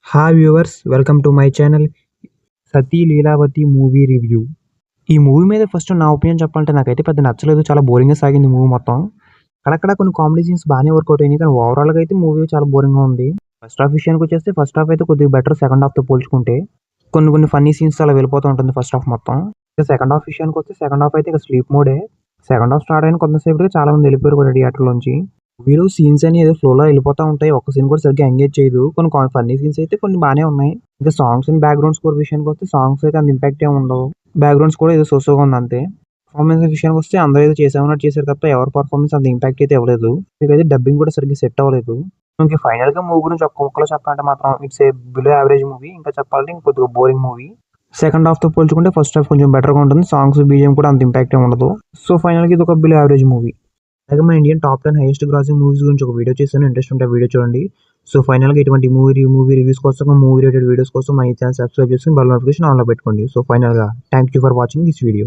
Hi viewers, welcome to my channel 'Sati Leelavathi' movie review. ఈ movie మీద first నా opinion చెప్పాలంటే నాకైతే పెద్ద నచ్చలేదు. చాలా బోరింగ్‌గా సాగింది మూవీ మొత్తం. అక్కడక్కడ కొన్ని కామెడీ సీన్స్ బానే వర్కౌట్ అయినాయి. కానీ ఓవరాల్‌గా అయితే మూవీ చాలా బోరింగ్‌గా ఉంది. ఫస్ట్ హాఫ్ విషయానికొచ్చేస్తే ఫస్ట్ హాఫ్ అయితే కొద్దిగా బెటర్ సెకండ్ హాఫ్‌తో పోల్చుకుంటే. కొన్ని కొన్ని ఫన్నీ సీన్స్ అలా వెళ్ళిపోతూ ఉంటుంది ఫస్ట్ హాఫ్ మొత్తం. ఇక సెకండ్ హాఫ్ విషయానికొస్తే సెకండ్ హాఫ్ అయితే ఇక స్లీప్ మోడే. సెకండ్ హాఫ్ స్టార్ట్ అయిన కొంతసేపటికి చాలా మంది వెళ్ళిపోయారు కూడా థియేటర్‌లోంచి. మూవీలో సీన్స్ అని ఏదో ఫ్లోలో వెళ్ళిపోతా ఉంటాయి. ఒక్క సీన్ కూడా సరిగ్గా ఎంగేజ్ చేయదు. కొన్ని ఫన్నీ సీన్స్ అయితే కొన్ని బానే ఉన్నాయి. ఇంకా సాంగ్స్ అండ్ బ్యాక్‌గ్రౌండ్ స్కోర్ విషయానికొస్తే సాంగ్స్ అయితే అంత ఇంపాక్ట్ ఏమి ఉండవు. బ్యాక్‌గ్రౌండ్ స్కోర్ ఏదో సోగా ఉంది అంతే. పర్ఫార్మెన్స్ విషయానికొస్తే అందరూ ఏదో చేసామన్నట్టు చేశారు తప్ప ఎవరి పర్ఫార్మెన్స్ అంత ఇంపాక్ట్ అయితే ఇవ్వలేదు. ఇకైతే డబ్బింగ్ కూడా సరిగ్గా సెట్ అవ్వలేదు. ఇంక ఫైనల్‌గా మూవీ గురించి ఒక్క ముక్కలో చెప్పాలంటే మాత్రం it's a below average movie. ఇంకా చెప్పాలంటే కొద్దిగా బోరింగ్ మూవీ. సెకండ్ హాఫ్‌తో పోల్చుకుంటే ఫస్ట్ హాఫ్ కొంచెం బెటర్‌గా ఉంటుంది. సాంగ్స్, బీజీఎం కూడా అంత ఇంపాక్ట్ ఏమి ఉండదు. సో ఫైనల్‌గా ఇది ఒక బిలో యావరేజ్ మూవీ. అలాగే మన Indian top 10 highest grossing movies గురించి ఒక వీడియో చేశాను. ఇంట్రెస్ట్ ఉంటే ఆ వీడియో చూడండి. సో ఫైనల్‌గా ఇటువంటి మూవీ రివ్యూస్ కోసం, మూవీ రిలేటెడ్ వీడియోస్ కోసం మన ఈ ఛానల్ సబ్స్క్రైబ్ చేసుకొని బెల్ నోటిఫికేషన్ ఆన్‌లో పెట్టుకోండి. సో ఫైనల్‌గా thank you for watching this video.